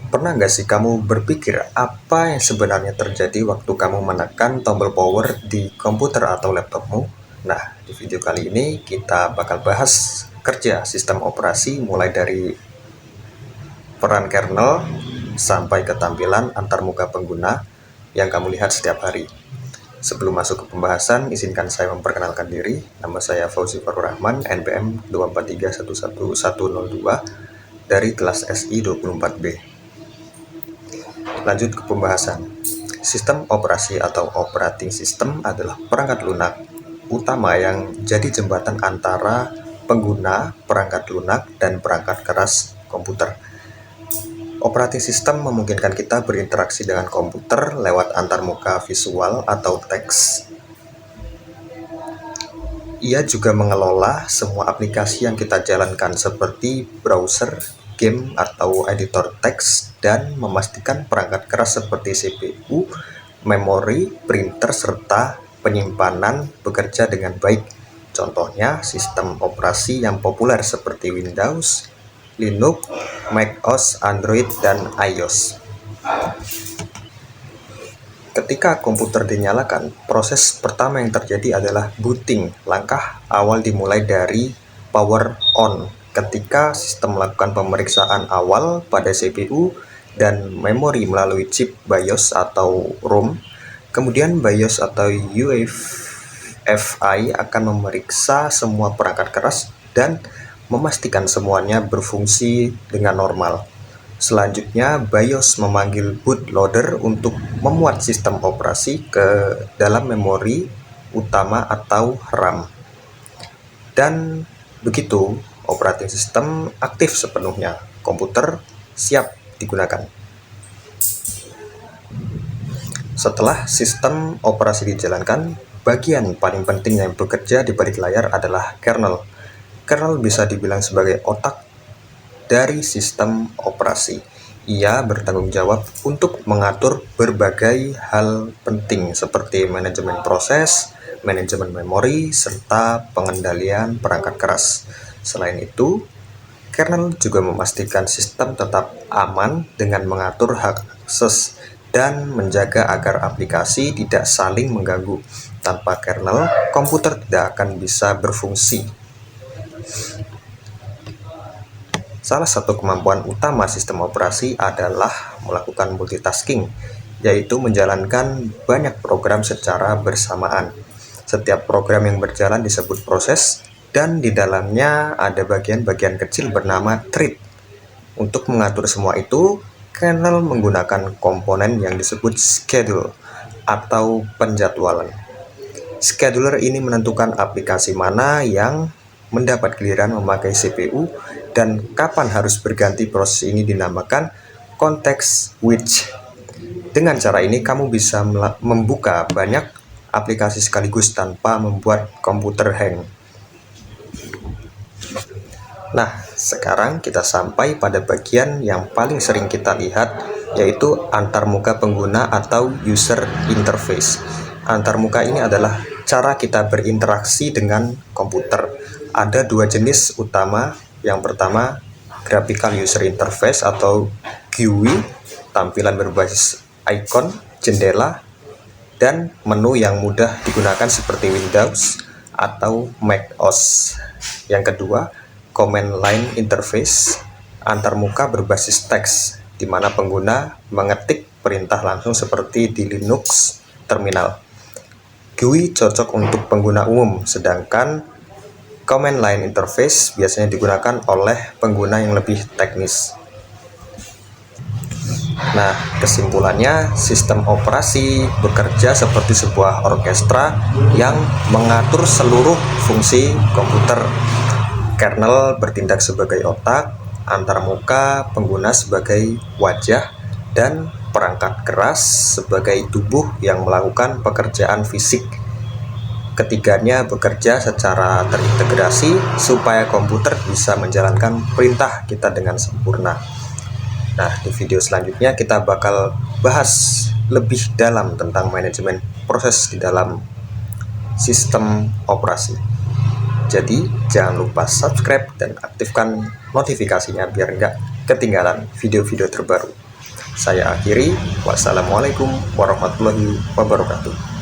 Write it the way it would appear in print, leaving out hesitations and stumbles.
Pernah nggak sih kamu berpikir apa yang sebenarnya terjadi waktu kamu menekan tombol power di komputer atau laptopmu? Nah, di video kali ini kita bakal bahas kerja sistem operasi mulai dari peran kernel sampai ke tampilan antarmuka pengguna yang kamu lihat setiap hari. Sebelum masuk ke pembahasan, izinkan saya memperkenalkan diri. Nama saya Fauzi Farur Rahman, NPM 243111102 dari kelas SI 24B. Lanjut ke pembahasan. Sistem operasi atau operating system adalah perangkat lunak utama yang jadi jembatan antara pengguna perangkat lunak dan perangkat keras komputer. Operating system memungkinkan kita berinteraksi dengan komputer lewat antarmuka visual atau teks. Ia juga mengelola semua aplikasi yang kita jalankan seperti browser, game, atau editor teks, dan memastikan perangkat keras seperti CPU, memori, printer, serta penyimpanan bekerja dengan baik. Contohnya sistem operasi yang populer seperti Windows, Linux, macOS, Android, dan iOS. Ketika komputer dinyalakan, proses pertama yang terjadi adalah booting. Langkah awal dimulai dari power on, ketika sistem melakukan pemeriksaan awal pada CPU dan memori melalui chip BIOS atau ROM. Kemudian BIOS atau UEFI akan memeriksa semua perangkat keras dan memastikan semuanya berfungsi dengan normal. Selanjutnya, BIOS memanggil bootloader untuk memuat sistem operasi ke dalam memori utama atau RAM. Dan begitu, operating system aktif sepenuhnya. Komputer siap digunakan. Setelah sistem operasi dijalankan, bagian paling penting yang bekerja di balik layar adalah kernel. Kernel bisa dibilang sebagai otak dari sistem operasi. Ia bertanggung jawab untuk mengatur berbagai hal penting seperti manajemen proses, manajemen memori, serta pengendalian perangkat keras. Selain itu, kernel juga memastikan sistem tetap aman dengan mengatur hak akses dan menjaga agar aplikasi tidak saling mengganggu. Tanpa kernel, komputer tidak akan bisa berfungsi. Salah satu kemampuan utama sistem operasi adalah melakukan multitasking, yaitu menjalankan banyak program secara bersamaan. Setiap program yang berjalan disebut proses, dan di dalamnya ada bagian-bagian kecil bernama thread. Untuk mengatur semua itu, kernel menggunakan komponen yang disebut schedule atau penjadwalan. Scheduler ini menentukan aplikasi mana yang mendapat giliran memakai CPU dan kapan harus berganti. Proses ini dinamakan context switch. Dengan cara ini kamu bisa membuka banyak aplikasi sekaligus tanpa membuat komputer hang. Nah, sekarang kita sampai pada bagian yang paling sering kita lihat, yaitu antarmuka pengguna atau user interface. Antarmuka ini adalah cara kita berinteraksi dengan komputer. Ada dua jenis utama. Yang pertama, graphical user interface atau GUI, tampilan berbasis icon, jendela, dan menu yang mudah digunakan seperti Windows atau macOS. Yang kedua, command line interface, antarmuka berbasis teks, di mana pengguna mengetik perintah langsung seperti di Linux terminal. GUI cocok untuk pengguna umum, sedangkan command line interface biasanya digunakan oleh pengguna yang lebih teknis. Nah, kesimpulannya, sistem operasi bekerja seperti sebuah orkestra yang mengatur seluruh fungsi komputer. Kernel bertindak sebagai otak, antarmuka pengguna sebagai wajah, dan perangkat keras sebagai tubuh yang melakukan pekerjaan fisik. Ketiganya bekerja secara terintegrasi supaya komputer bisa menjalankan perintah kita dengan sempurna. Nah, di video selanjutnya kita bakal bahas lebih dalam tentang manajemen proses di dalam sistem operasi. Jadi, jangan lupa subscribe dan aktifkan notifikasinya biar nggak ketinggalan video-video terbaru. Saya akhiri, wassalamualaikum warahmatullahi wabarakatuh.